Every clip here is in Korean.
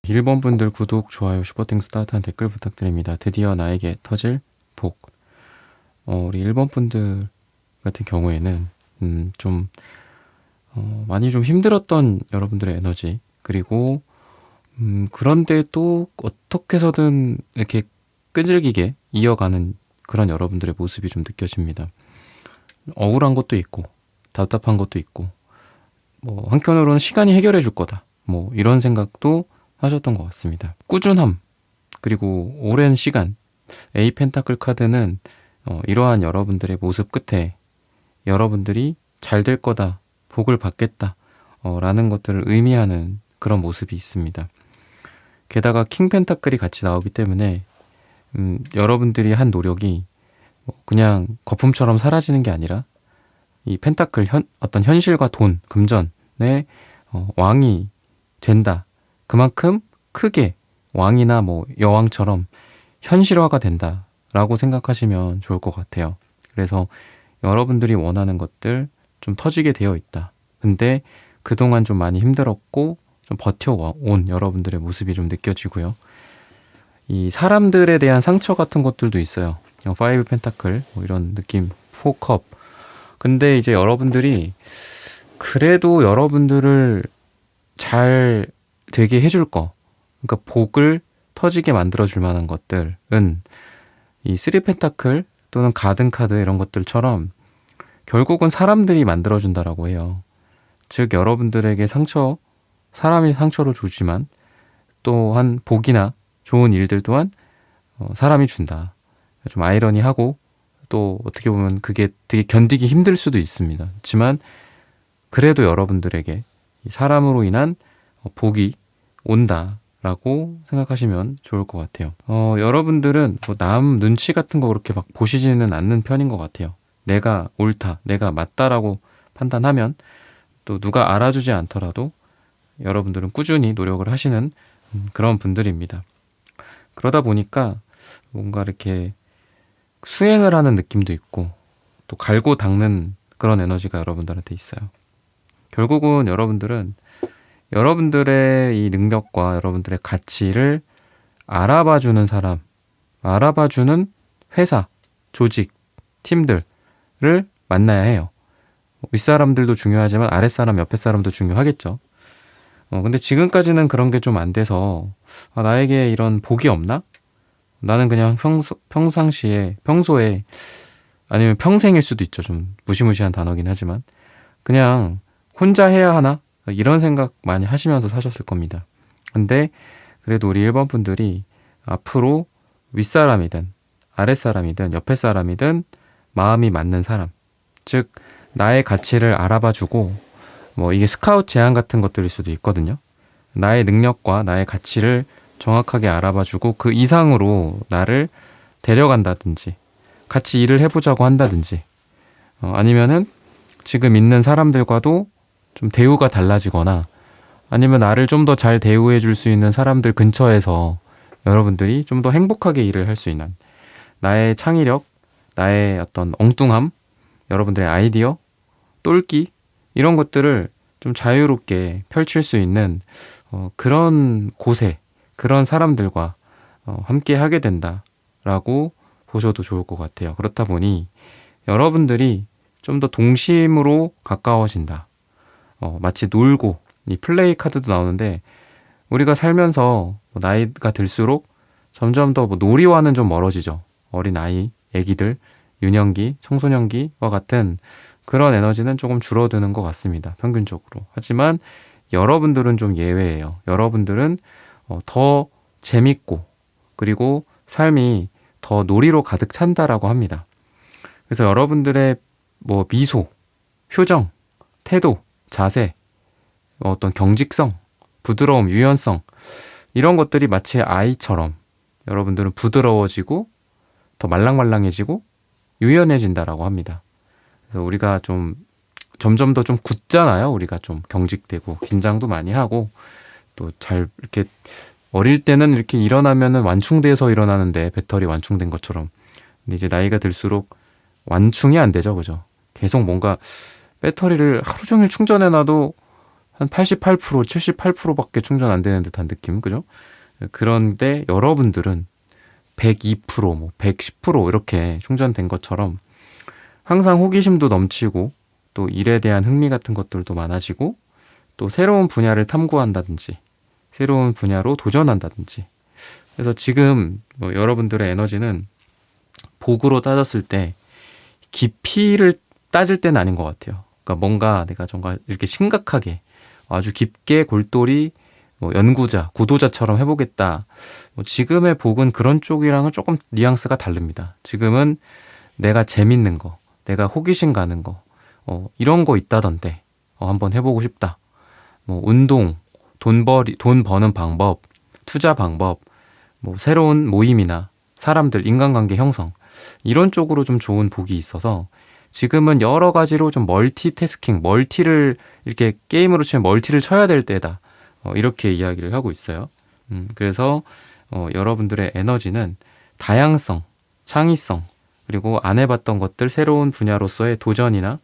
1번 분들 구독, 좋아요, 슈퍼땡스 따뜻한 댓글 부탁드립니다. 드디어 나에게 터질 복. 우리 1번 분들 같은 경우에는 좀 많이 좀 힘들었던 여러분들의 에너지, 그리고 그런데 또 어떻게 해서든 이렇게 끈질기게 이어가는 그런 여러분들의 모습이 좀 느껴집니다. 억울한 것도 있고 답답한 것도 있고, 한편으로는 시간이 해결해 줄 거다, 이런 생각도 하셨던 것 같습니다. 꾸준함, 그리고 오랜 시간, A 펜타클 카드는 이러한 여러분들의 모습 끝에 여러분들이 잘 될 거다, 복을 받겠다 라는 것들을 의미하는 그런 모습이 있습니다. 게다가 킹 펜타클이 같이 나오기 때문에 여러분들이 한 노력이 그냥 거품처럼 사라지는 게 아니라 이 펜타클 어떤 현실과 돈, 금전의 왕이 된다. 그만큼 크게 왕이나 여왕처럼 현실화가 된다라고 생각하시면 좋을 것 같아요. 그래서 여러분들이 원하는 것들 좀 터지게 되어 있다. 근데 그동안 좀 많이 힘들었고 좀 버텨온 여러분들의 모습이 좀 느껴지고요. 이 사람들에 대한 상처 같은 것들도 있어요. 5 펜타클 이런 느낌, 4컵. 근데 이제 여러분들이 그래도 여러분들을 잘 되게 해줄 거, 그러니까 복을 터지게 만들어줄 만한 것들은 이 3 펜타클 또는 가든 카드 이런 것들처럼 결국은 사람들이 만들어준다라고 해요. 즉 여러분들에게 사람이 상처를 주지만 또한 복이나 좋은 일들 또한 사람이 준다. 좀 아이러니하고 또 어떻게 보면 그게 되게 견디기 힘들 수도 있습니다. 하지만 그래도 여러분들에게 사람으로 인한 복이 온다라고 생각하시면 좋을 것 같아요. 여러분들은 남 눈치 같은 거 그렇게 막 보시지는 않는 편인 것 같아요. 내가 옳다, 내가 맞다라고 판단하면 또 누가 알아주지 않더라도 여러분들은 꾸준히 노력을 하시는 그런 분들입니다. 그러다 보니까 뭔가 이렇게 수행을 하는 느낌도 있고 또 갈고 닦는 그런 에너지가 여러분들한테 있어요. 결국은 여러분들은 여러분들의 이 능력과 여러분들의 가치를 알아봐주는 사람, 알아봐주는 회사, 조직, 팀들을 만나야 해요. 윗사람들도 중요하지만 아랫사람, 옆에 사람도 중요하겠죠. 근데 지금까지는 그런 게 좀 안 돼서 나에게 이런 복이 없나? 나는 그냥 평소에 아니면 평생일 수도 있죠. 좀 무시무시한 단어긴 하지만 그냥 혼자 해야 하나? 이런 생각 많이 하시면서 사셨을 겁니다. 근데 그래도 우리 1번 분들이 앞으로 윗사람이든 아랫사람이든 옆에 사람이든 마음이 맞는 사람, 즉 나의 가치를 알아봐주고 이게 스카우트 제안 같은 것들일 수도 있거든요. 나의 능력과 나의 가치를 정확하게 알아봐주고 그 이상으로 나를 데려간다든지 같이 일을 해보자고 한다든지 아니면은 지금 있는 사람들과도 좀 대우가 달라지거나 아니면 나를 좀 더 잘 대우해 줄 수 있는 사람들 근처에서 여러분들이 좀 더 행복하게 일을 할 수 있는 나의 창의력, 나의 어떤 엉뚱함, 여러분들의 아이디어, 똘끼 이런 것들을 좀 자유롭게 펼칠 수 있는 그런 곳에 그런 사람들과 함께 하게 된다라고 보셔도 좋을 것 같아요. 그렇다 보니 여러분들이 좀 더 동심으로 가까워진다. 마치 놀고, 이 플레이 카드도 나오는데 우리가 살면서 나이가 들수록 점점 더 놀이와는 좀 멀어지죠. 어린아이, 애기들, 유년기, 청소년기와 같은 그런 에너지는 조금 줄어드는 것 같습니다. 평균적으로. 하지만 여러분들은 좀 예외예요. 여러분들은 더 재밌고 그리고 삶이 더 놀이로 가득 찬다라고 합니다. 그래서 여러분들의 미소, 표정, 태도, 자세, 어떤 경직성, 부드러움, 유연성 이런 것들이 마치 아이처럼 여러분들은 부드러워지고 더 말랑말랑해지고 유연해진다라고 합니다. 그래서 우리가 좀 점점 더 좀 굳잖아요. 우리가 좀 경직되고 긴장도 많이 하고 또 잘 이렇게 어릴 때는 이렇게 일어나면은 완충돼서 일어나는데 배터리 완충된 것처럼. 근데 이제 나이가 들수록 완충이 안 되죠. 그죠? 계속 뭔가 배터리를 하루 종일 충전해놔도 한 88%, 78%밖에 충전 안 되는 듯한 느낌, 그죠? 그런데 여러분들은 102%, 뭐 110% 이렇게 충전된 것처럼 항상 호기심도 넘치고 또 일에 대한 흥미 같은 것들도 많아지고 또 새로운 분야를 탐구한다든지 새로운 분야로 도전한다든지 그래서 지금 뭐 여러분들의 에너지는 복으로 따졌을 때 깊이를 따질 때는 아닌 것 같아요. 그러니까 뭔가 내가 정말 이렇게 심각하게 아주 깊게 골똘히 뭐 연구자, 구도자처럼 해보겠다. 뭐 지금의 복은 그런 쪽이랑은 조금 뉘앙스가 다릅니다. 지금은 내가 재밌는 거, 내가 호기심 가는 거, 이런 거 있다던데 한번 해보고 싶다. 뭐 운동, 돈 버는 방법, 투자 방법, 뭐 새로운 모임이나 사람들, 인간관계 형성 이런 쪽으로 좀 좋은 복이 있어서 지금은 여러 가지로 좀 멀티태스킹, 멀티를 이렇게 게임으로 치면 멀티를 쳐야 될 때다. 이렇게 이야기를 하고 있어요. 그래서 여러분들의 에너지는 다양성, 창의성, 그리고 안 해봤던 것들, 새로운 분야로서의 도전이나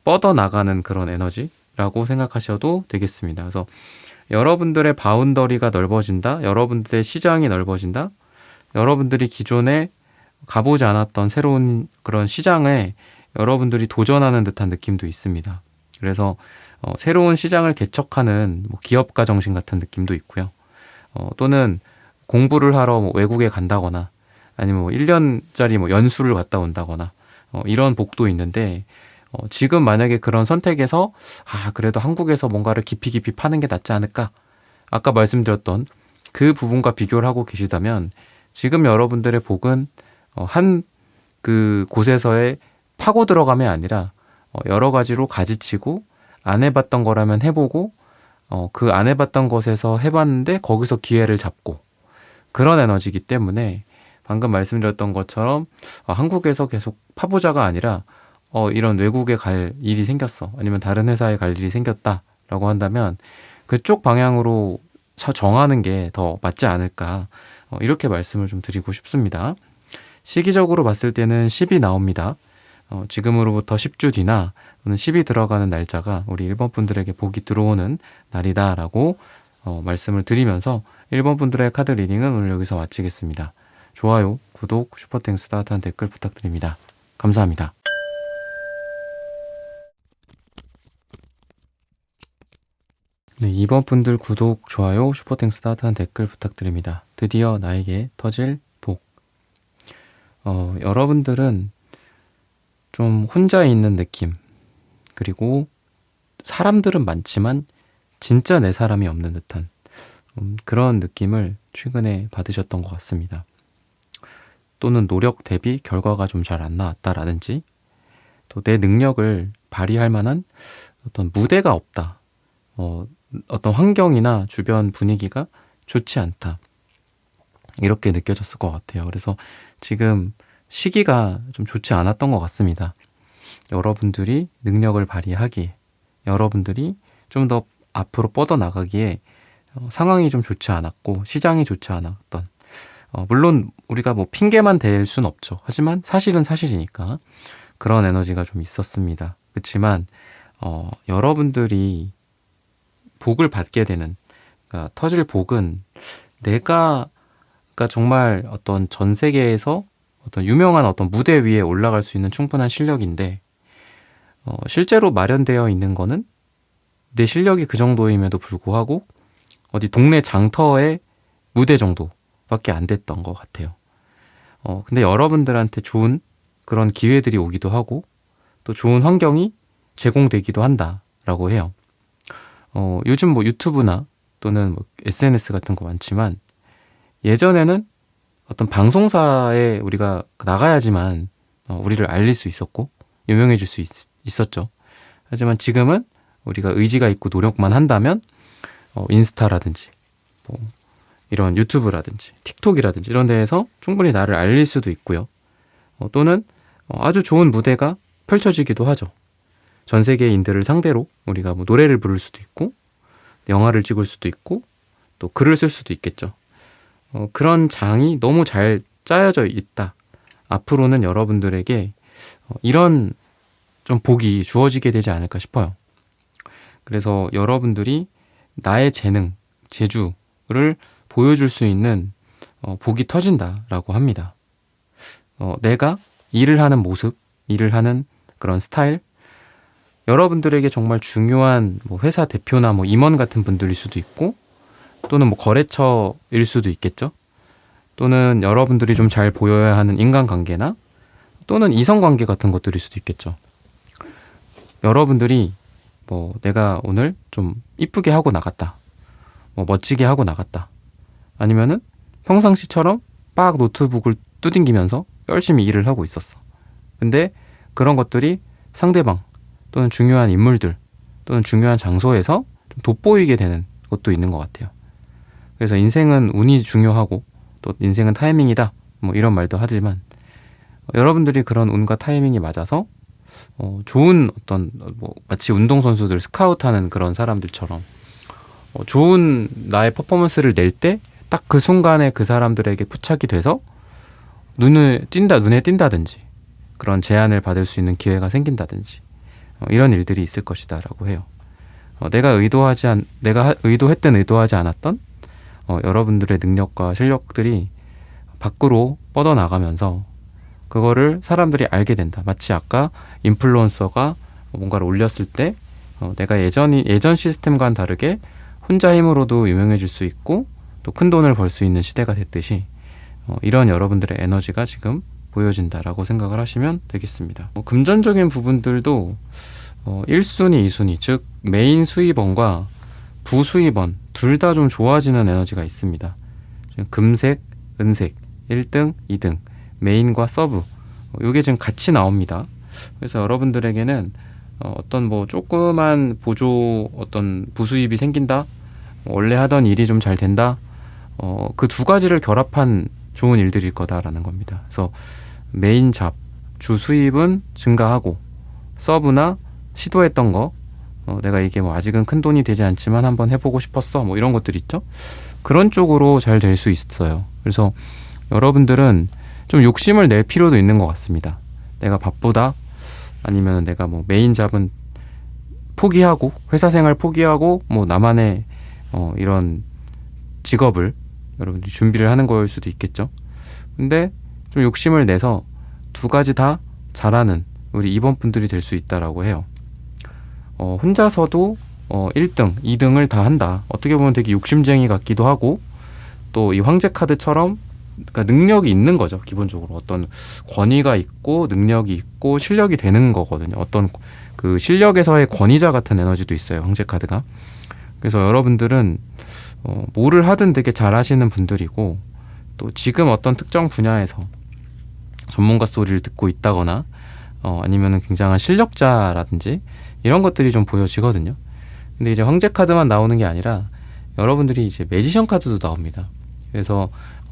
뻗어나가는 그런 에너지라고 생각하셔도 되겠습니다. 그래서 여러분들의 바운더리가 넓어진다, 여러분들의 시장이 넓어진다, 여러분들이 기존에 가보지 않았던 새로운 그런 시장에 여러분들이 도전하는 듯한 느낌도 있습니다. 그래서 새로운 시장을 개척하는 뭐 기업가 정신 같은 느낌도 있고요. 또는 공부를 하러 뭐 외국에 간다거나 아니면 뭐 1년짜리 뭐 연수를 갔다 온다거나 이런 복도 있는데 지금 만약에 그런 선택에서 그래도 한국에서 뭔가를 깊이 파는 게 낫지 않을까? 아까 말씀드렸던 그 부분과 비교를 하고 계시다면 지금 여러분들의 복은 한 그 곳에서의 파고 들어감이 아니라 여러 가지로 가지치고 안 해봤던 거라면 해보고 그 안 해봤던 것에서 해봤는데 거기서 기회를 잡고 그런 에너지이기 때문에 방금 말씀드렸던 것처럼 한국에서 계속 파보자가 아니라 이런 외국에 갈 일이 생겼어 아니면 다른 회사에 갈 일이 생겼다라고 한다면 그쪽 방향으로 정하는 게 더 맞지 않을까 이렇게 말씀을 좀 드리고 싶습니다. 시기적으로 봤을 때는 10이 나옵니다. 지금으로부터 10주 뒤나 또는 10이 들어가는 날짜가 우리 1번 분들에게 복이 들어오는 날이다라고 말씀을 드리면서 1번 분들의 카드 리딩은 오늘 여기서 마치겠습니다. 좋아요, 구독, 슈퍼땡스 따뜻한 댓글 부탁드립니다. 감사합니다. 네, 2번 분들 구독, 좋아요, 슈퍼땡스 따뜻한 댓글 부탁드립니다. 드디어 나에게 터질 복. 여러분들은 좀 혼자 있는 느낌, 그리고 사람들은 많지만 진짜 내 사람이 없는 듯한 그런 느낌을 최근에 받으셨던 것 같습니다. 또는 노력 대비 결과가 좀 잘 안 나왔다라든지 또 내 능력을 발휘할 만한 어떤 무대가 없다. 어떤 환경이나 주변 분위기가 좋지 않다. 이렇게 느껴졌을 것 같아요. 그래서 지금 시기가 좀 좋지 않았던 것 같습니다. 여러분들이 능력을 발휘하기에, 여러분들이 좀 더 앞으로 뻗어나가기에 상황이 좀 좋지 않았고 시장이 좋지 않았던 물론 우리가 뭐 핑계만 댈 순 없죠. 하지만 사실은 사실이니까 그런 에너지가 좀 있었습니다. 그렇지만 여러분들이 복을 받게 되는 그러니까 터질 복은 내가 그러니까 정말 어떤 전 세계에서 어떤 유명한 어떤 무대 위에 올라갈 수 있는 충분한 실력인데 실제로 마련되어 있는 거는 내 실력이 그 정도임에도 불구하고 어디 동네 장터의 무대 정도밖에 안 됐던 것 같아요. 근데 여러분들한테 좋은 그런 기회들이 오기도 하고 또 좋은 환경이 제공되기도 한다라고 해요. 요즘 뭐 유튜브나 또는 뭐 SNS 같은 거 많지만 예전에는 어떤 방송사에 우리가 나가야지만 우리를 알릴 수 있었고 유명해질 수 있었죠. 하지만 지금은 우리가 의지가 있고 노력만 한다면 인스타라든지 뭐 이런 유튜브라든지 틱톡이라든지 이런 데에서 충분히 나를 알릴 수도 있고요. 또는 아주 좋은 무대가 펼쳐지기도 하죠. 전 세계인들을 상대로 우리가 뭐 노래를 부를 수도 있고 영화를 찍을 수도 있고 또 글을 쓸 수도 있겠죠. 그런 장이 너무 잘 짜여져 있다. 앞으로는 여러분들에게 이런 좀 복이 주어지게 되지 않을까 싶어요. 그래서 여러분들이 나의 재능, 재주를 보여줄 수 있는 복이 터진다라고 합니다. 내가 일을 하는 모습, 일을 하는 그런 스타일, 여러분들에게 정말 중요한 뭐 회사 대표나 뭐 임원 같은 분들일 수도 있고, 또는 뭐 거래처일 수도 있겠죠. 또는 여러분들이 좀 잘 보여야 하는 인간관계나 또는 이성관계 같은 것들일 수도 있겠죠. 여러분들이 뭐 내가 오늘 좀 이쁘게 하고 나갔다, 뭐 멋지게 하고 나갔다, 아니면은 평상시처럼 빡 노트북을 두들기면서 열심히 일을 하고 있었어. 근데 그런 것들이 상대방 또는 중요한 인물들 또는 중요한 장소에서 좀 돋보이게 되는 것도 있는 것 같아요. 그래서 인생은 운이 중요하고 또 인생은 타이밍이다, 뭐 이런 말도 하지만 여러분들이 그런 운과 타이밍이 맞아서 좋은 어떤 뭐 마치 운동선수들 스카우트하는 그런 사람들처럼 좋은 나의 퍼포먼스를 낼 때 딱 그 순간에 그 사람들에게 포착이 돼서 눈에 띈다든지 그런 제안을 받을 수 있는 기회가 생긴다든지 이런 일들이 있을 것이다 라고 해요. 내가 의도했든 의도하지 않았던 여러분들의 능력과 실력들이 밖으로 뻗어나가면서 그거를 사람들이 알게 된다. 마치 아까 인플루언서가 뭔가를 올렸을 때 내가 예전 시스템과는 다르게 혼자 힘으로도 유명해질 수 있고 또 큰 돈을 벌 수 있는 시대가 됐듯이 이런 여러분들의 에너지가 지금 보여진다라고 생각을 하시면 되겠습니다. 금전적인 부분들도 1순위, 2순위, 즉 메인 수입원과 부수입원 둘 다 좀 좋아지는 에너지가 있습니다. 금색, 은색, 1등, 2등, 메인과 서브 이게 지금 같이 나옵니다. 그래서 여러분들에게는 어떤 뭐 조그만 보조 어떤 부수입이 생긴다, 원래 하던 일이 좀 잘 된다, 그 두 가지를 결합한 좋은 일들일 거다라는 겁니다. 그래서 메인 잡, 주 수입은 증가하고 서브나 시도했던 거 내가 이게 뭐 아직은 큰 돈이 되지 않지만 한번 해보고 싶었어, 뭐 이런 것들 있죠. 그런 쪽으로 잘 될 수 있어요. 그래서 여러분들은 좀 욕심을 낼 필요도 있는 것 같습니다. 내가 바쁘다, 아니면 내가 뭐 메인 잡은 포기하고 회사 생활 포기하고 뭐 나만의 이런 직업을 여러분들이 준비를 하는 거일 수도 있겠죠. 근데 좀 욕심을 내서 두 가지 다 잘하는 우리 이번 분들이 될 수 있다라고 해요. 혼자서도 1등, 2등을 다 한다. 어떻게 보면 되게 욕심쟁이 같기도 하고 또 이 황제 카드처럼 그러니까 능력이 있는 거죠. 기본적으로 어떤 권위가 있고 능력이 있고 실력이 되는 거거든요. 어떤 그 실력에서의 권위자 같은 에너지도 있어요. 황제 카드가. 그래서 여러분들은 뭐를 하든 되게 잘하시는 분들이고 또 지금 어떤 특정 분야에서 전문가 소리를 듣고 있다거나 아니면은 굉장한 실력자라든지 이런 것들이 좀 보여지거든요. 근데 이제 황제 카드만 나오는 게 아니라 여러분들이 이제 매지션 카드도 나옵니다. 그래서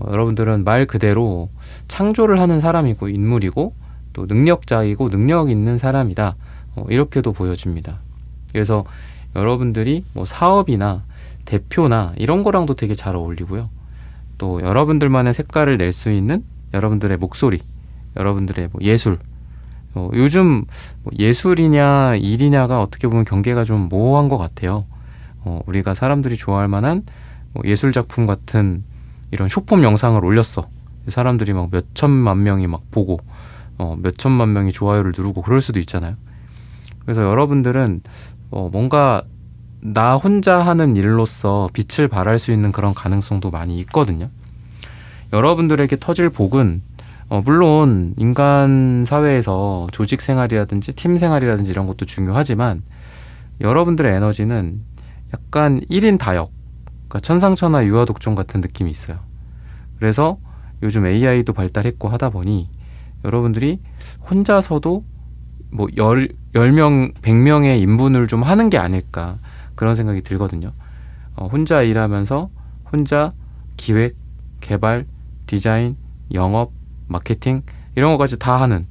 여러분들은 말 그대로 창조를 하는 사람이고 인물이고 또 능력자이고 능력 있는 사람이다. 이렇게도 보여집니다. 그래서 여러분들이 뭐 사업이나 대표나 이런 거랑도 되게 잘 어울리고요. 또 여러분들만의 색깔을 낼 수 있는 여러분들의 목소리, 여러분들의 뭐 예술. 요즘 뭐 예술이냐 일이냐가 어떻게 보면 경계가 좀 모호한 것 같아요. 우리가 사람들이 좋아할 만한 뭐 예술 작품 같은 이런 숏폼 영상을 올렸어. 사람들이 막 몇천만 명이 막 보고 몇천만 명이 좋아요를 누르고 그럴 수도 있잖아요. 그래서 여러분들은 뭔가 나 혼자 하는 일로서 빛을 발할 수 있는 그런 가능성도 많이 있거든요. 여러분들에게 터질 복은 물론 인간 사회에서 조직 생활이라든지 팀 생활이라든지 이런 것도 중요하지만 여러분들의 에너지는 약간 1인 다역, 그러니까 천상천하 유아독존 같은 느낌이 있어요. 그래서 요즘 AI도 발달했고 하다 보니 여러분들이 혼자서도 뭐 10명, 100명의 인분을 좀 하는 게 아닐까 그런 생각이 들거든요. 혼자 일하면서 혼자 기획, 개발, 디자인, 영업, 마케팅 이런 것까지 다 하는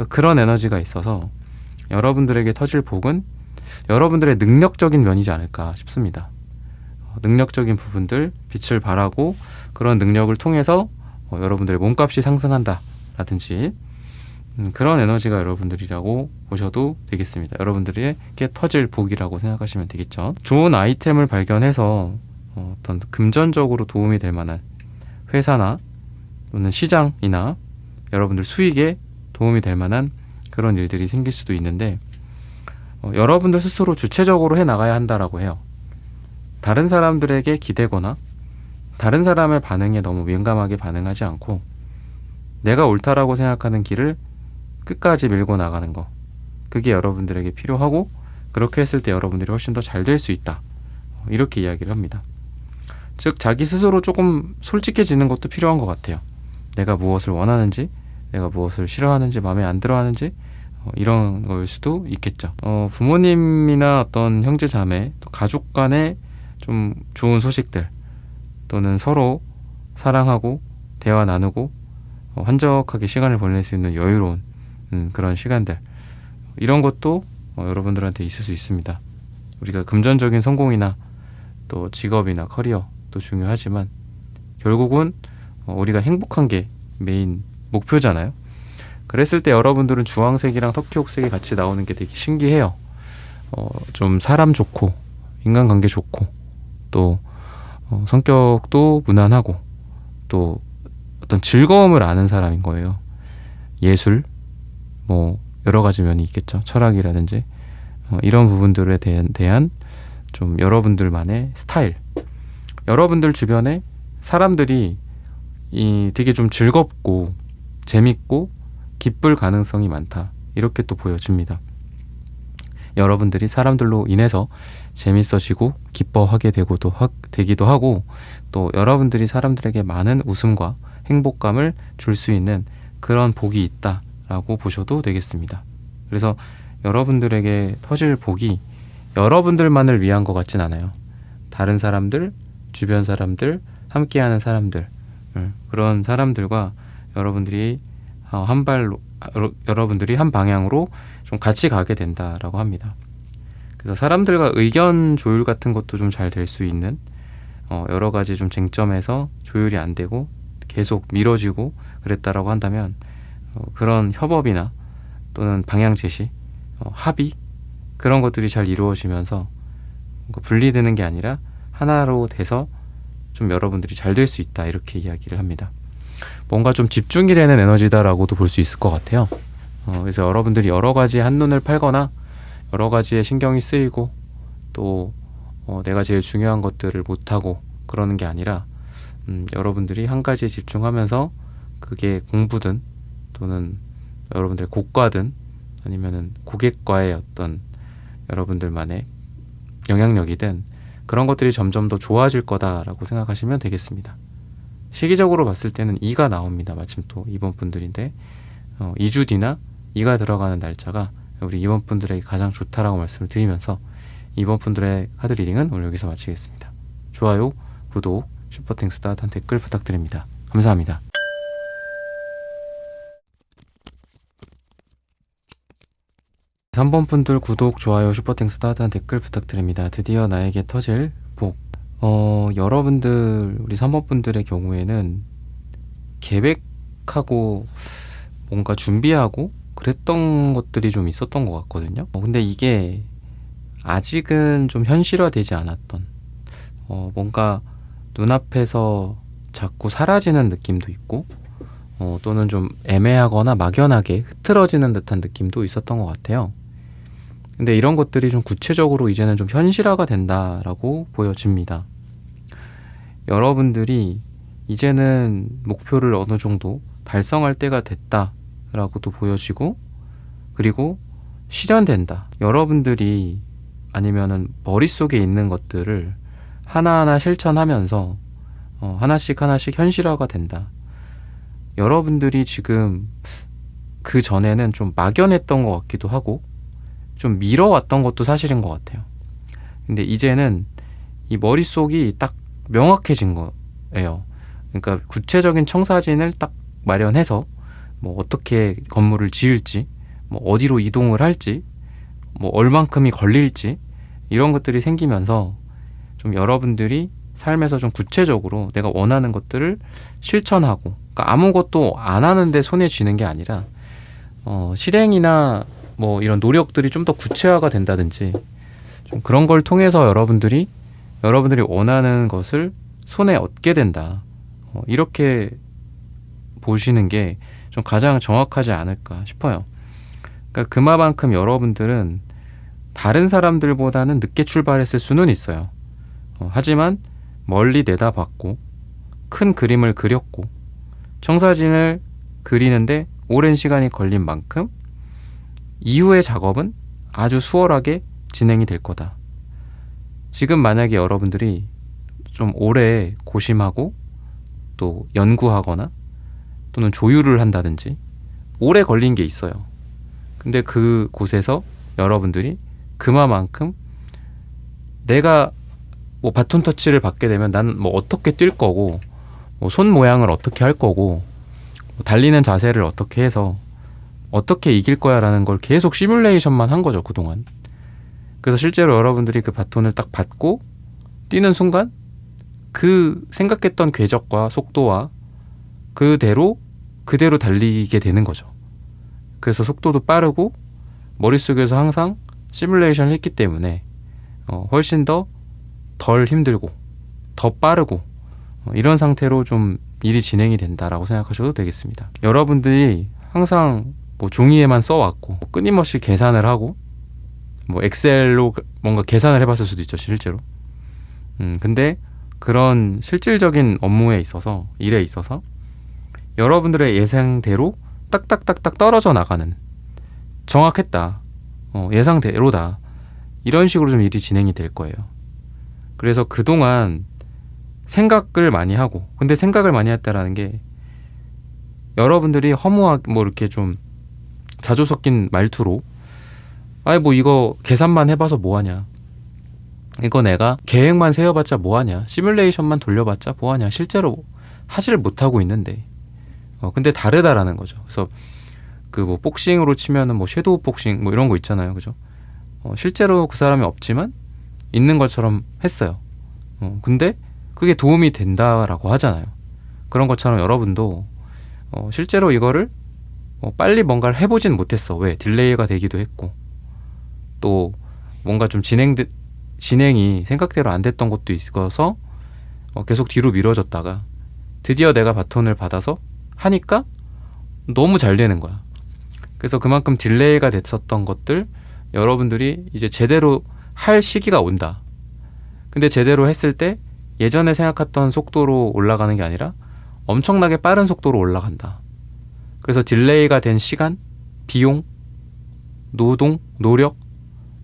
그런 에너지가 있어서 여러분들에게 터질 복은 여러분들의 능력적인 면이지 않을까 싶습니다. 능력적인 부분들 빛을 발하고 그런 능력을 통해서 여러분들의 몸값이 상승한다 라든지 그런 에너지가 여러분들이라고 보셔도 되겠습니다. 여러분들에게 터질 복이라고 생각하시면 되겠죠. 좋은 아이템을 발견해서 어떤 금전적으로 도움이 될 만한 회사나 또는 시장이나 여러분들 수익에 도움이 될 만한 그런 일들이 생길 수도 있는데 여러분들 스스로 주체적으로 해나가야 한다라고 해요. 다른 사람들에게 기대거나 다른 사람의 반응에 너무 민감하게 반응하지 않고 내가 옳다라고 생각하는 길을 끝까지 밀고 나가는 거, 그게 여러분들에게 필요하고 그렇게 했을 때 여러분들이 훨씬 더 잘 될 수 있다, 이렇게 이야기를 합니다. 즉 자기 스스로 조금 솔직해지는 것도 필요한 것 같아요. 내가 무엇을 원하는지, 내가 무엇을 싫어하는지, 마음에 안 들어하는지, 이런 거일 수도 있겠죠. 부모님이나 어떤 형제 자매, 가족 간의 좀 좋은 소식들, 또는 서로 사랑하고 대화 나누고 한적하게 시간을 보낼 수 있는 여유로운 그런 시간들, 이런 것도 여러분들한테 있을 수 있습니다. 우리가 금전적인 성공이나 또 직업이나 커리어도 중요하지만 결국은 우리가 행복한 게 메인 목표잖아요. 그랬을 때 여러분들은 주황색이랑 터키옥색이 같이 나오는 게 되게 신기해요. 좀 사람 좋고 인간관계 좋고 또 성격도 무난하고 또 어떤 즐거움을 아는 사람인 거예요. 예술, 뭐 여러 가지 면이 있겠죠. 철학이라든지 이런 부분들에 대한 좀 여러분들만의 스타일, 여러분들 주변에 사람들이 되게 좀 즐겁고 재밌고 기쁠 가능성이 많다, 이렇게 또 보여집니다. 여러분들이 사람들로 인해서 재밌어지고 기뻐하게 되기도 하고 또 여러분들이 사람들에게 많은 웃음과 행복감을 줄 수 있는 그런 복이 있다라고 보셔도 되겠습니다. 그래서 여러분들에게 터질 복이 여러분들만을 위한 것 같진 않아요. 다른 사람들, 주변 사람들, 함께하는 사람들, 그런 사람들과 여러분들이 여러분들이 한 방향으로 좀 같이 가게 된다라고 합니다. 그래서 사람들과 의견 조율 같은 것도 좀 잘 될 수 있는, 여러 가지 좀 쟁점에서 조율이 안 되고 계속 미뤄지고 그랬다라고 한다면 그런 협업이나 또는 방향 제시, 합의, 그런 것들이 잘 이루어지면서 분리되는 게 아니라 하나로 돼서 좀 여러분들이 잘 될 수 있다, 이렇게 이야기를 합니다. 뭔가 좀 집중이 되는 에너지다라고도 볼 수 있을 것 같아요. 그래서 여러분들이 여러 가지 한눈을 팔거나 여러 가지에 신경이 쓰이고 또 내가 제일 중요한 것들을 못하고 그러는 게 아니라 여러분들이 한 가지에 집중하면서 그게 공부든 또는 여러분들의 고과든 아니면은 고객과의 어떤 여러분들만의 영향력이든 그런 것들이 점점 더 좋아질 거다라고 생각하시면 되겠습니다. 시기적으로 봤을 때는 2가 나옵니다. 마침 또 2번 분들인데 2주 뒤나 2가 들어가는 날짜가 우리 2번 분들에게 가장 좋다라고 말씀을 드리면서 2번 분들의 카드 리딩은 오늘 여기서 마치겠습니다. 좋아요, 구독, 슈퍼땡스 따뜻한 댓글 부탁드립니다. 감사합니다. 삼 번 분들 구독, 좋아요, 슈퍼땡스 따뜻한 댓글 부탁드립니다. 드디어 나에게 터질 복. 여러분들, 우리 3번 분들의 경우에는 계획하고 뭔가 준비하고 그랬던 것들이 좀 있었던 것 같거든요. 근데 이게 아직은 좀 현실화되지 않았던, 뭔가 눈앞에서 자꾸 사라지는 느낌도 있고 또는 좀 애매하거나 막연하게 흐트러지는 듯한 느낌도 있었던 것 같아요. 근데 이런 것들이 좀 구체적으로 이제는 좀 현실화가 된다라고 보여집니다. 여러분들이 이제는 목표를 어느 정도 달성할 때가 됐다라고도 보여지고, 그리고 실현된다. 여러분들이 아니면은 머릿속에 있는 것들을 하나하나 실천하면서 하나씩 현실화가 된다. 여러분들이 지금 그 전에는 좀 막연했던 것 같기도 하고 좀 미뤄왔던 것도 사실인 것 같아요. 근데 이제는 이 머릿속이 딱 명확해진 거예요. 그러니까 구체적인 청사진을 딱 마련해서 뭐 어떻게 건물을 지을지, 뭐 어디로 이동을 할지, 뭐 얼만큼이 걸릴지, 이런 것들이 생기면서 좀 여러분들이 삶에서 좀 구체적으로 내가 원하는 것들을 실천하고, 그러니까 아무것도 안 하는데 손에 쥐는 게 아니라 실행이나 뭐 이런 노력들이 좀 더 구체화가 된다든지 좀 그런 걸 통해서 여러분들이 원하는 것을 손에 얻게 된다. 이렇게 보시는 게 좀 가장 정확하지 않을까 싶어요. 그러니까 그만큼 여러분들은 다른 사람들보다는 늦게 출발했을 수는 있어요. 하지만 멀리 내다봤고 큰 그림을 그렸고 청사진을 그리는데 오랜 시간이 걸린 만큼 이후의 작업은 아주 수월하게 진행이 될 거다. 지금 만약에 여러분들이 좀 오래 고심하고 또 연구하거나 또는 조율을 한다든지 오래 걸린 게 있어요. 근데 그 곳에서 여러분들이 그만큼 내가 뭐 바톤 터치를 받게 되면 난 뭐 어떻게 뛸 거고 뭐 손 모양을 어떻게 할 거고 뭐 달리는 자세를 어떻게 해서 어떻게 이길 거야 라는 걸 계속 시뮬레이션만 한 거죠, 그동안. 그래서 실제로 여러분들이 그 바톤을 딱 받고 뛰는 순간 그 생각했던 궤적과 속도와 그대로 달리게 되는 거죠. 그래서 속도도 빠르고 머릿속에서 항상 시뮬레이션을 했기 때문에 훨씬 더 덜 힘들고 더 빠르고 이런 상태로 좀 일이 진행이 된다라고 생각하셔도 되겠습니다. 여러분들이 항상 뭐 종이에만 써왔고 끊임없이 계산을 하고 뭐 엑셀로 뭔가 계산을 해봤을 수도 있죠, 실제로. 근데 그런 실질적인 업무에 있어서, 일에 있어서 여러분들의 예상대로 딱딱딱딱 떨어져 나가는, 정확했다, 예상대로다, 이런 식으로 좀 일이 진행이 될 거예요. 그래서 그동안 생각을 많이 하고, 근데 생각을 많이 했다라는 게 여러분들이 허무하게 뭐 이렇게 좀 자주 섞인 말투로 아이 뭐 이거 계산만 해봐서 뭐하냐, 이거 내가 계획만 세워봤자 뭐하냐, 시뮬레이션만 돌려봤자 뭐하냐, 실제로 하지를 못하고 있는데 근데 다르다라는 거죠. 그래서 그 뭐 복싱으로 치면은 뭐 섀도우 복싱 뭐 이런 거 있잖아요, 그죠? 실제로 그 사람이 없지만 있는 것처럼 했어요. 근데 그게 도움이 된다라고 하잖아요. 그런 것처럼 여러분도 실제로 이거를 빨리 뭔가를 해보진 못했어. 왜? 딜레이가 되기도 했고 또 뭔가 좀 진행이 생각대로 안 됐던 것도 있어서 계속 뒤로 미뤄졌다가 드디어 내가 바톤을 받아서 하니까 너무 잘 되는 거야. 그래서 그만큼 딜레이가 됐었던 것들 여러분들이 이제 제대로 할 시기가 온다. 근데 제대로 했을 때 예전에 생각했던 속도로 올라가는 게 아니라 엄청나게 빠른 속도로 올라간다. 그래서 딜레이가 된 시간, 비용, 노동, 노력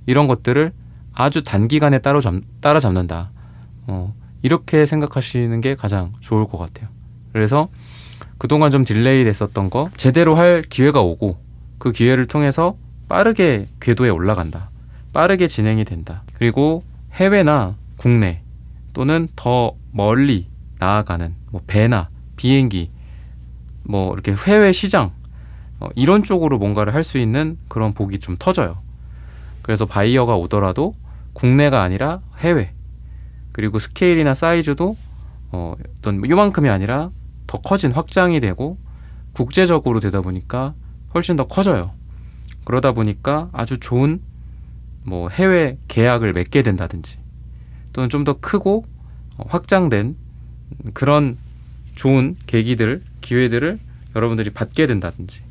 이런 것들을 아주 단기간에 따라잡는다. 이렇게 생각하시는 게 가장 좋을 것 같아요. 그래서 그동안 좀 딜레이 됐었던 거 제대로 할 기회가 오고 그 기회를 통해서 빠르게 궤도에 올라간다. 빠르게 진행이 된다. 그리고 해외나 국내 또는 더 멀리 나아가는 뭐 배나 비행기 뭐 이렇게 해외 시장 이런 쪽으로 뭔가를 할 수 있는 그런 복이 좀 터져요. 그래서 바이어가 오더라도 국내가 아니라 해외, 그리고 스케일이나 사이즈도 어떤 요만큼이 아니라 더 커진 확장이 되고 국제적으로 되다 보니까 훨씬 더 커져요. 그러다 보니까 아주 좋은 뭐 해외 계약을 맺게 된다든지 또는 좀 더 크고 확장된 그런 좋은 계기들, 기회들을 여러분들이 받게 된다든지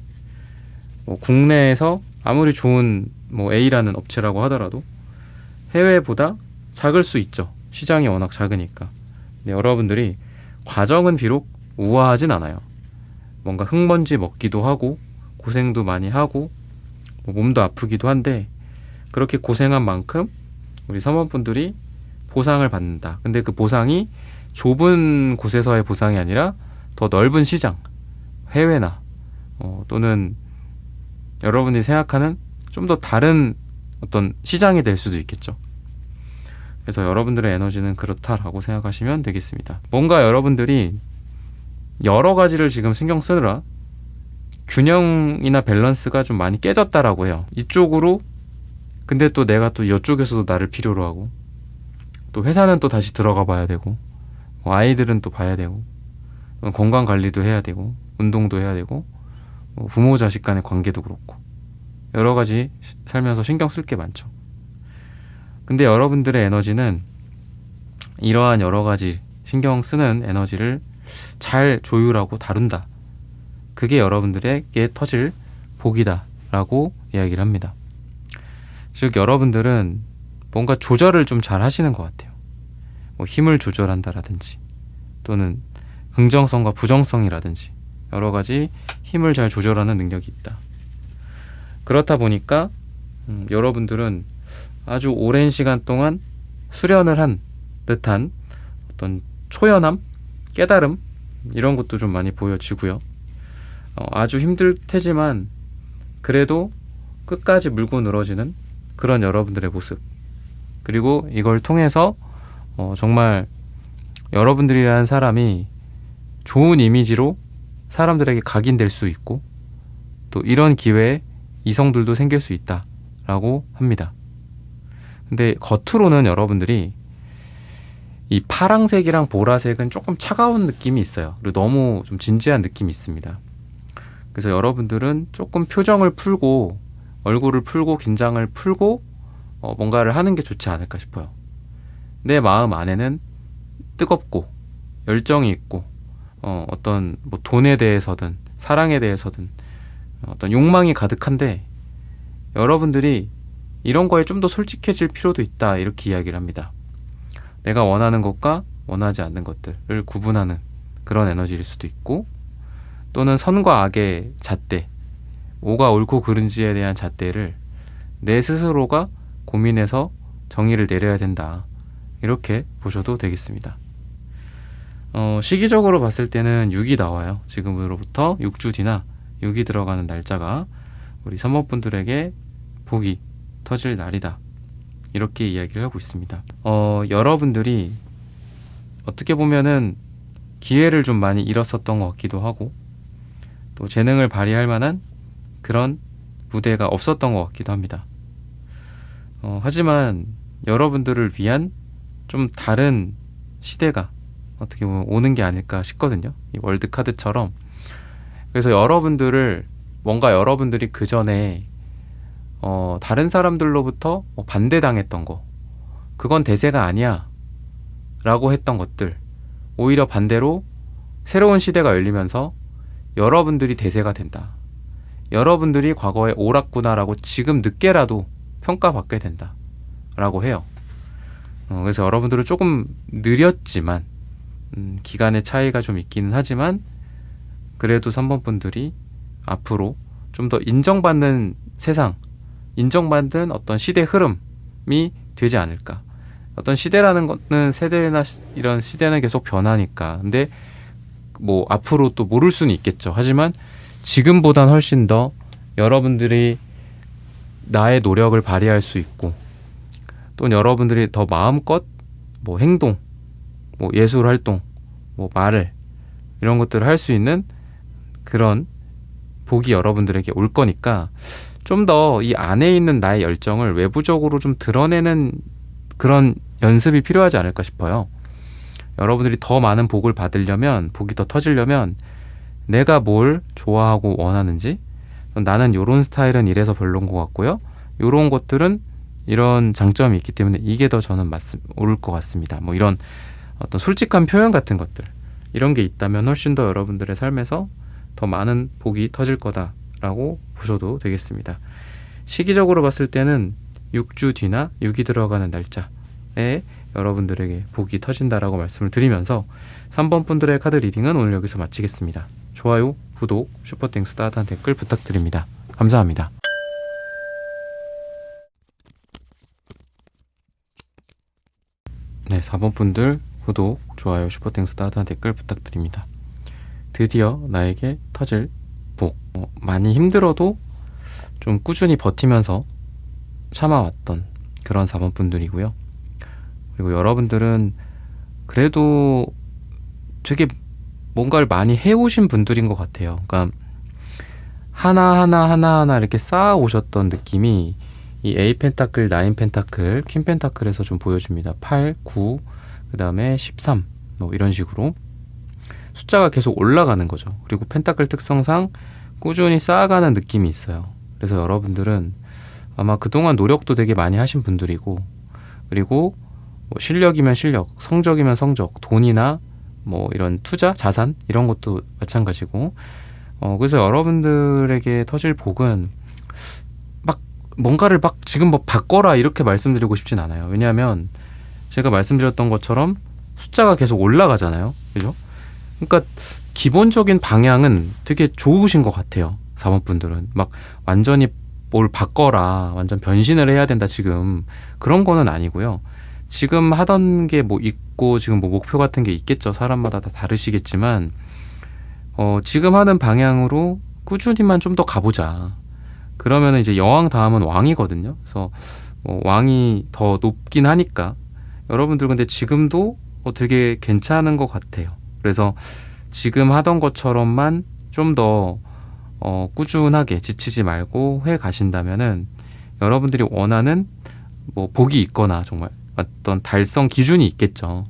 뭐 국내에서 아무리 좋은 뭐 A라는 업체라고 하더라도 해외보다 작을 수 있죠. 시장이 워낙 작으니까. 근데 여러분들이 과정은 비록 우아하진 않아요. 뭔가 흙먼지 먹기도 하고 고생도 많이 하고 뭐 몸도 아프기도 한데 그렇게 고생한 만큼 우리 사모분들이 보상을 받는다. 근데 그 보상이 좁은 곳에서의 보상이 아니라 더 넓은 시장, 해외나 또는 여러분이 생각하는 좀 더 다른 어떤 시장이 될 수도 있겠죠. 그래서 여러분들의 에너지는 그렇다라고 생각하시면 되겠습니다. 뭔가 여러분들이 여러 가지를 지금 신경 쓰느라 균형이나 밸런스가 좀 많이 깨졌다라고 해요. 이쪽으로 근데 또 내가 또 이쪽에서도 나를 필요로 하고 또 회사는 또 다시 들어가 봐야 되고 아이들은 또 봐야 되고 건강 관리도 해야 되고 운동도 해야 되고 부모 자식 간의 관계도 그렇고 여러 가지 살면서 신경 쓸 게 많죠. 근데 여러분들의 에너지는 이러한 여러 가지 신경 쓰는 에너지를 잘 조율하고 다룬다. 그게 여러분들에게 터질 복이다 라고 이야기를 합니다. 즉 여러분들은 뭔가 조절을 좀 잘 하시는 것 같아요. 뭐 힘을 조절한다라든지 또는 긍정성과 부정성이라든지 여러 가지 힘을 잘 조절하는 능력이 있다. 그렇다 보니까 여러분들은 아주 오랜 시간 동안 수련을 한 듯한 어떤 초연함, 깨달음 이런 것도 좀 많이 보여지고요. 아주 힘들 테지만 그래도 끝까지 물고 늘어지는 그런 여러분들의 모습, 그리고 이걸 통해서 정말 여러분들이라는 사람이 좋은 이미지로 사람들에게 각인될 수 있고 또 이런 기회에 이성들도 생길 수 있다라고 합니다. 근데 겉으로는 여러분들이 이 파랑색이랑 보라색은 조금 차가운 느낌이 있어요. 그리고 너무 좀 진지한 느낌이 있습니다. 그래서 여러분들은 조금 표정을 풀고 얼굴을 풀고 긴장을 풀고 뭔가를 하는 게 좋지 않을까 싶어요. 내 마음 안에는 뜨겁고 열정이 있고 어떤 뭐 돈에 대해서든 사랑에 대해서든 어떤 욕망이 가득한데 여러분들이 이런 거에 좀 더 솔직해질 필요도 있다 이렇게 이야기를 합니다. 내가 원하는 것과 원하지 않는 것들을 구분하는 그런 에너지일 수도 있고 또는 선과 악의 잣대, 오가 옳고 그른지에 대한 잣대를 내 스스로가 고민해서 정의를 내려야 된다. 이렇게 보셔도 되겠습니다. 시기적으로 봤을 때는 6이 나와요. 지금으로부터 6주 뒤나 6이 들어가는 날짜가 우리 3번 분들에게 복이 터질 날이다. 이렇게 이야기를 하고 있습니다. 여러분들이 어떻게 보면은 기회를 좀 많이 잃었었던 것 같기도 하고 또 재능을 발휘할 만한 그런 무대가 없었던 것 같기도 합니다. 하지만 여러분들을 위한 좀 다른 시대가 어떻게 보면 오는 게 아닐까 싶거든요. 이 월드카드처럼. 그래서 여러분들이 그 전에 다른 사람들로부터 반대당했던 거, 그건 대세가 아니야 라고 했던 것들, 오히려 반대로 새로운 시대가 열리면서 여러분들이 대세가 된다. 여러분들이 과거에 옳았구나라고 지금 늦게라도 평가받게 된다 라고 해요. 그래서 여러분들은 조금 느렸지만 기간의 차이가 좀 있기는 하지만 그래도 3번 분들이 앞으로 좀 더 인정받는 세상, 인정받는 어떤 시대 흐름이 되지 않을까. 어떤 시대라는 거는 세대나 이런 시대는 계속 변하니까. 근데 뭐 앞으로 또 모를 수는 있겠죠. 하지만 지금보단 훨씬 더 여러분들이 나의 노력을 발휘할 수 있고 또 여러분들이 더 마음껏 뭐 행동, 뭐 예술 활동, 뭐 말을 이런 것들을 할 수 있는 그런 복이 여러분들에게 올 거니까 좀 더 이 안에 있는 나의 열정을 외부적으로 좀 드러내는 그런 연습이 필요하지 않을까 싶어요. 여러분들이 더 많은 복을 받으려면, 복이 더 터지려면 내가 뭘 좋아하고 원하는지, 나는 요런 스타일은 이래서 별론 것 같고요, 요런 것들은 이런 장점이 있기 때문에 이게 더 저는 옳을 것 같습니다. 뭐 이런 어떤 솔직한 표현 같은 것들, 이런 게 있다면 훨씬 더 여러분들의 삶에서 더 많은 복이 터질 거다라고 보셔도 되겠습니다. 시기적으로 봤을 때는 6주 뒤나 6이 들어가는 날짜에 여러분들에게 복이 터진다라고 말씀을 드리면서 3번 분들의 카드 리딩은 오늘 여기서 마치겠습니다. 좋아요, 구독, 슈퍼땡스 따뜻한 댓글 부탁드립니다. 감사합니다. 네, 4번 분들 구독, 좋아요, 슈퍼땡스 따뜻한 댓글 부탁드립니다. 드디어 나에게 터질 복. 많이 힘들어도 좀 꾸준히 버티면서 참아왔던 그런 4번 분들이고요. 그리고 여러분들은 그래도 되게 뭔가를 많이 해오신 분들인 것 같아요. 그러니까 하나하나 이렇게 쌓아오셨던 느낌이 이 A 펜타클, 9 펜타클, 퀸 펜타클에서 좀 보여줍니다. 8, 9, 그 다음에 13 뭐 이런 식으로 숫자가 계속 올라가는 거죠. 그리고 펜타클 특성상 꾸준히 쌓아가는 느낌이 있어요. 그래서 여러분들은 아마 그동안 노력도 되게 많이 하신 분들이고, 그리고 뭐 실력이면 실력, 성적이면 성적, 돈이나 뭐 이런 투자, 자산 이런 것도 마찬가지고, 그래서 여러분들에게 터질 복은 막 뭔가를 막 지금 뭐 바꿔라 이렇게 말씀드리고 싶진 않아요. 왜냐하면 제가 말씀드렸던 것처럼 숫자가 계속 올라가잖아요. 그죠? 그러니까 기본적인 방향은 되게 좋으신 것 같아요. 사모분들은 막 완전히 뭘 바꿔라, 완전 변신을 해야 된다 지금 그런 거는 아니고요. 지금 하던 게 뭐 있고 지금 뭐 목표 같은 게 있겠죠. 사람마다 다 다르시겠지만 지금 하는 방향으로 꾸준히만 좀 더 가보자. 그러면 이제 여왕 다음은 왕이거든요. 그래서 왕이 더 높긴 하니까 여러분들 근데 지금도 되게 괜찮은 것 같아요. 그래서 지금 하던 것처럼만 좀 더 꾸준하게 지치지 말고 해 가신다면은 여러분들이 원하는 뭐 복이 있거나 정말 어떤 달성 기준이 있겠죠.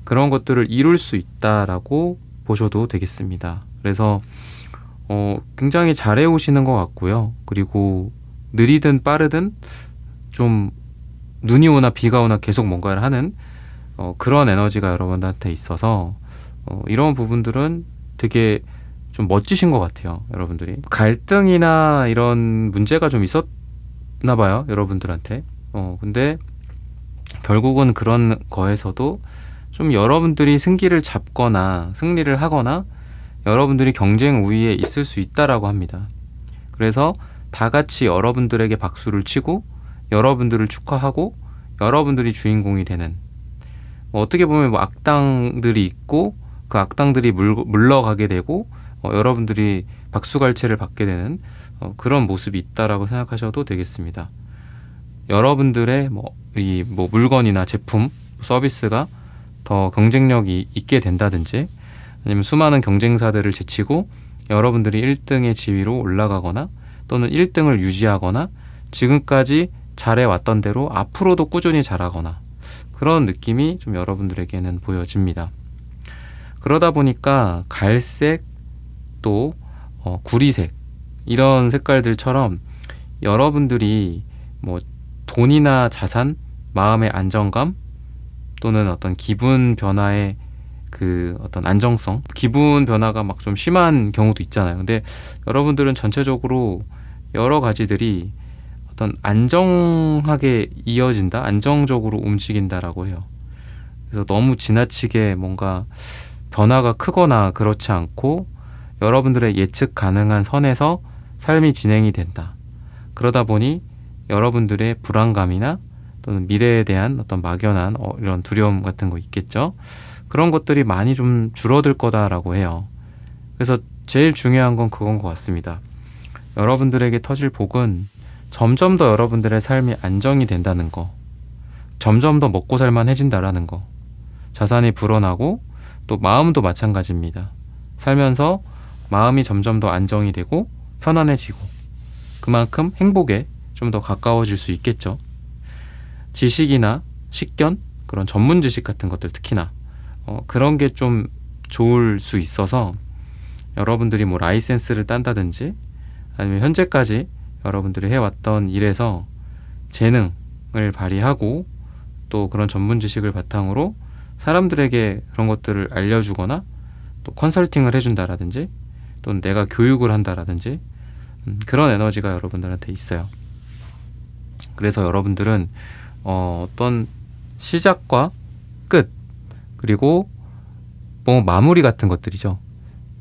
그런 것들을 이룰 수 있다라고 보셔도 되겠습니다. 그래서 굉장히 잘해 오시는 것 같고요. 그리고 느리든 빠르든 좀 눈이 오나 비가 오나 계속 뭔가를 하는 그런 에너지가 여러분들한테 있어서 이런 부분들은 되게 좀 멋지신 것 같아요. 여러분들이 갈등이나 이런 문제가 좀 있었나 봐요. 여러분들한테 근데 결국은 그런 거에서도 좀 여러분들이 승기를 잡거나 승리를 하거나 여러분들이 경쟁 우위에 있을 수 있다라고 합니다. 그래서 다 같이 여러분들에게 박수를 치고 여러분들을 축하하고 여러분들이 주인공이 되는 어떻게 보면 뭐 악당들이 있고 그 악당들이 물러가게 되고 여러분들이 박수갈채를 받게 되는 그런 모습이 있다라고 생각하셔도 되겠습니다. 여러분들의 이 물건이나 제품, 서비스가 더 경쟁력이 있게 된다든지 아니면 수많은 경쟁사들을 제치고 여러분들이 1등의 지위로 올라가거나 또는 1등을 유지하거나 지금까지 잘해왔던 대로 앞으로도 꾸준히 잘하거나 그런 느낌이 좀 여러분들에게는 보여집니다. 그러다 보니까 갈색 또 구리색 이런 색깔들처럼 여러분들이 뭐 돈이나 자산, 마음의 안정감 또는 어떤 기분 변화의 그 어떤 안정성, 기분 변화가 막 좀 심한 경우도 있잖아요. 근데 여러분들은 전체적으로 여러 가지들이 어떤 안정하게 이어진다, 안정적으로 움직인다라고 해요. 그래서 너무 지나치게 뭔가 변화가 크거나 그렇지 않고 여러분들의 예측 가능한 선에서 삶이 진행이 된다. 그러다 보니 여러분들의 불안감이나 또는 미래에 대한 어떤 막연한 이런 두려움 같은 거 있겠죠. 그런 것들이 많이 좀 줄어들 거다라고 해요. 그래서 제일 중요한 건 그건 것 같습니다. 여러분들에게 터질 복은 점점 더 여러분들의 삶이 안정이 된다는 거, 점점 더 먹고 살만해진다라는 거, 자산이 불어나고 또 마음도 마찬가지입니다. 살면서 마음이 점점 더 안정이 되고 편안해지고 그만큼 행복에 좀 더 가까워질 수 있겠죠. 지식이나 식견, 그런 전문 지식 같은 것들 특히나 그런 게 좀 좋을 수 있어서 여러분들이 뭐 라이센스를 딴다든지 아니면 현재까지 여러분들이 해왔던 일에서 재능을 발휘하고 또 그런 전문 지식을 바탕으로 사람들에게 그런 것들을 알려주거나 또 컨설팅을 해준다라든지 또는 내가 교육을 한다라든지 그런 에너지가 여러분들한테 있어요. 그래서 여러분들은 어떤 시작과 끝 그리고 뭐 마무리 같은 것들이죠.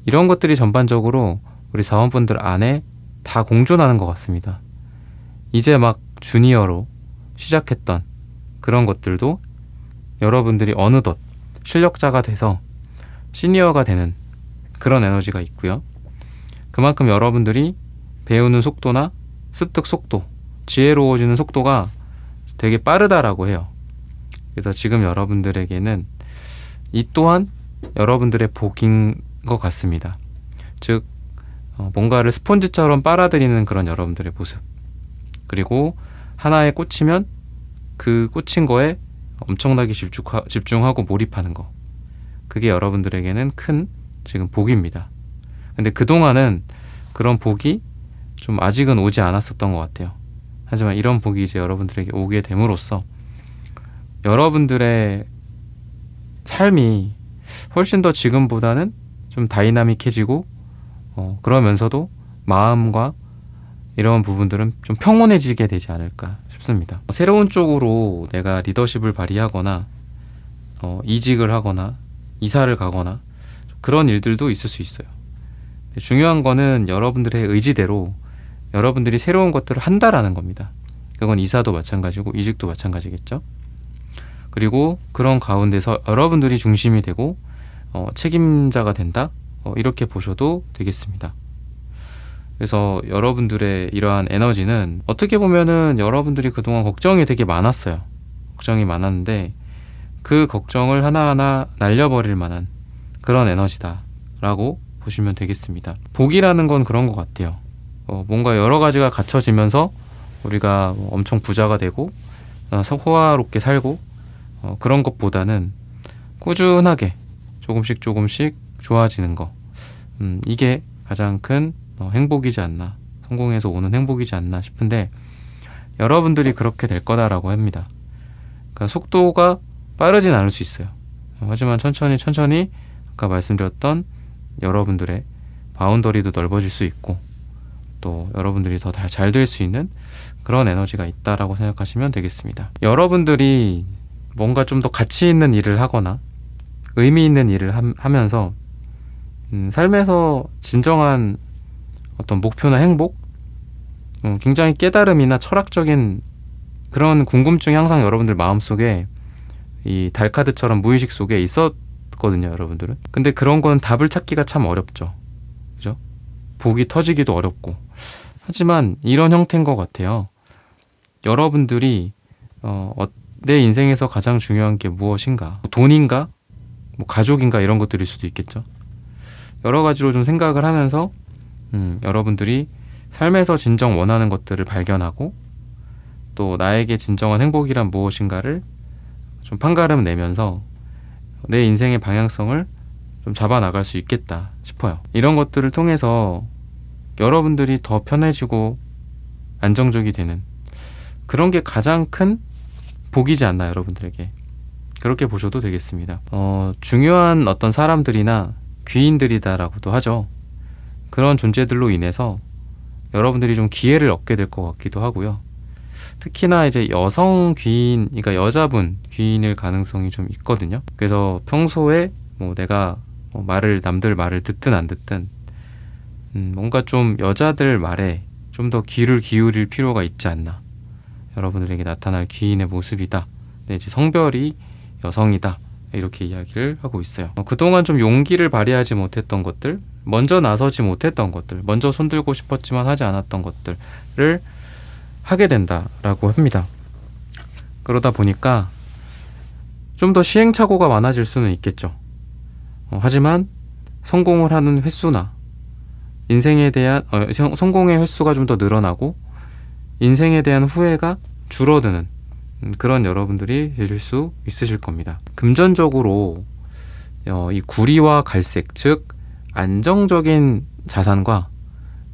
이런 것들이 전반적으로 우리 사원분들 안에 다 공존하는 것 같습니다. 이제 막 주니어로 시작했던 그런 것들도 여러분들이 어느덧 실력자가 돼서 시니어가 되는 그런 에너지가 있고요. 그만큼 여러분들이 배우는 속도나 습득 속도, 지혜로워지는 속도가 되게 빠르다라고 해요. 그래서 지금 여러분들에게는 이 또한 여러분들의 복인 것 같습니다. 즉 뭔가를 스폰지처럼 빨아들이는 그런 여러분들의 모습, 그리고 하나에 꽂히면 그 꽂힌 거에 엄청나게 집중하고 몰입하는 거, 그게 여러분들에게는 큰 지금 복입니다. 근데 그동안은 그런 복이 좀 아직은 오지 않았었던 것 같아요. 하지만 이런 복이 이제 여러분들에게 오게 됨으로써 여러분들의 삶이 훨씬 더 지금보다는 좀 다이나믹해지고 그러면서도 마음과 이런 부분들은 좀 평온해지게 되지 않을까 싶습니다. 새로운 쪽으로 내가 리더십을 발휘하거나 이직을 하거나 이사를 가거나 그런 일들도 있을 수 있어요. 중요한 거는 여러분들의 의지대로 여러분들이 새로운 것들을 한다라는 겁니다. 그건 이사도 마찬가지고 이직도 마찬가지겠죠. 그리고 그런 가운데서 여러분들이 중심이 되고 책임자가 된다, 이렇게 보셔도 되겠습니다. 그래서 여러분들의 이러한 에너지는 어떻게 보면은 여러분들이 그동안 걱정이 되게 많았어요. 걱정이 많았는데 그 걱정을 하나하나 날려버릴 만한 그런 에너지다라고 보시면 되겠습니다. 복이라는 건 그런 것 같아요. 뭔가 여러 가지가 갖춰지면서 우리가 엄청 부자가 되고 호화롭게 살고 그런 것보다는 꾸준하게 조금씩 좋아지는 거, 이게 가장 큰 행복이지 않나, 성공에서 오는 행복이지 않나 싶은데 여러분들이 그렇게 될 거다라고 합니다. 그러니까 속도가 빠르진 않을 수 있어요. 하지만 천천히 아까 말씀드렸던 여러분들의 바운더리도 넓어질 수 있고 또 여러분들이 더 잘 될 수 있는 그런 에너지가 있다라고 생각하시면 되겠습니다. 여러분들이 뭔가 좀 더 가치 있는 일을 하거나 의미 있는 일을 하면서 삶에서 진정한 어떤 목표나 행복, 굉장히 깨달음이나 철학적인 그런 궁금증이 항상 여러분들 마음속에 이 달카드처럼 무의식 속에 있었거든요, 여러분들은. 근데 그런 건 답을 찾기가 참 어렵죠. 그죠? 복이 터지기도 어렵고. 하지만 이런 형태인 것 같아요. 여러분들이 내 인생에서 가장 중요한 게 무엇인가? 돈인가? 가족인가? 이런 것들일 수도 있겠죠. 여러 가지로 좀 생각을 하면서 여러분들이 삶에서 진정 원하는 것들을 발견하고 또 나에게 진정한 행복이란 무엇인가를 좀 판가름 내면서 내 인생의 방향성을 좀 잡아 나갈 수 있겠다 싶어요. 이런 것들을 통해서 여러분들이 더 편해지고 안정적이 되는 그런 게 가장 큰 복이지 않나, 여러분들에게. 그렇게 보셔도 되겠습니다. 중요한 어떤 사람들이나 귀인들이다라고도 하죠. 그런 존재들로 인해서 여러분들이 좀 기회를 얻게 될 것 같기도 하고요. 특히나 이제 여성 귀인, 그러니까 여자분 귀인일 가능성이 좀 있거든요. 그래서 평소에 내가 남들 말을 듣든 안 듣든 뭔가 좀 여자들 말에 좀 더 귀를 기울일 필요가 있지 않나. 여러분들에게 나타날 귀인의 모습이다. 이제 성별이 여성이다. 이렇게 이야기를 하고 있어요. 그동안 좀 용기를 발휘하지 못했던 것들, 먼저 나서지 못했던 것들, 먼저 손들고 싶었지만 하지 않았던 것들을 하게 된다라고 합니다. 그러다 보니까 좀 더 시행착오가 많아질 수는 있겠죠. 하지만 성공을 하는 횟수나 인생에 대한 성공의 횟수가 좀 더 늘어나고 인생에 대한 후회가 줄어드는 그런 여러분들이 되실 수 있으실 겁니다. 금전적으로 이 구리와 갈색, 즉 안정적인 자산과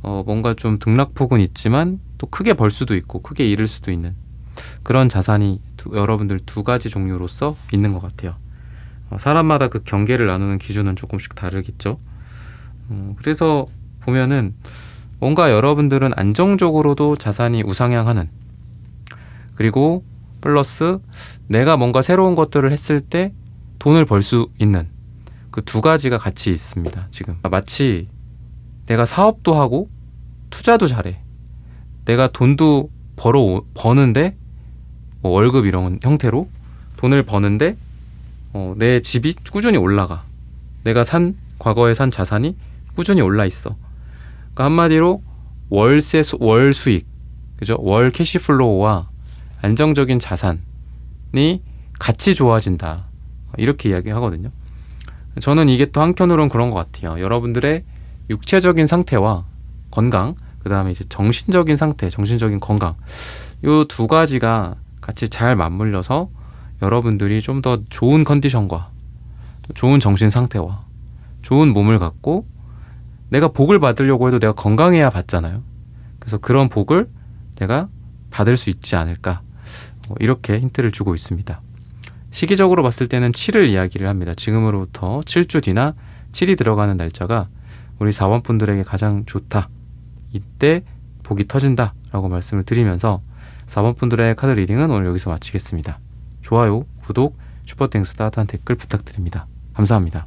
뭔가 좀 등락폭은 있지만 또 크게 벌 수도 있고 크게 잃을 수도 있는 그런 자산이 여러분들 두 가지 종류로서 있는 것 같아요. 사람마다 그 경계를 나누는 기준은 조금씩 다르겠죠. 그래서 보면은 뭔가 여러분들은 안정적으로도 자산이 우상향하는, 그리고 플러스 내가 뭔가 새로운 것들을 했을 때 돈을 벌 수 있는 그 두 가지가 같이 있습니다. 지금 마치 내가 사업도 하고 투자도 잘해, 내가 돈도 버는데 월급 이런 형태로 돈을 버는데 내 집이 꾸준히 올라가, 내가 과거에 산 자산이 꾸준히 올라 있어. 그러니까 한마디로 월 수익, 그죠? 월 캐시플로우와 안정적인 자산이 같이 좋아진다, 이렇게 이야기를 하거든요. 저는 이게 또 한편으로는 그런 것 같아요. 여러분들의 육체적인 상태와 건강, 그 다음에 이제 정신적인 상태, 정신적인 건강, 이 두 가지가 같이 잘 맞물려서 여러분들이 좀 더 좋은 컨디션과 좋은 정신 상태와 좋은 몸을 갖고 내가 복을 받으려고 해도 내가 건강해야 받잖아요. 그래서 그런 복을 내가 받을 수 있지 않을까, 이렇게 힌트를 주고 있습니다. 시기적으로 봤을 때는 7을 이야기를 합니다. 지금으로부터 7주 뒤나 7이 들어가는 날짜가 우리 4번 분들에게 가장 좋다, 이때 복이 터진다 라고 말씀을 드리면서 4번 분들의 카드 리딩은 오늘 여기서 마치겠습니다. 좋아요, 구독, 슈퍼땡스 따뜻한 댓글 부탁드립니다. 감사합니다.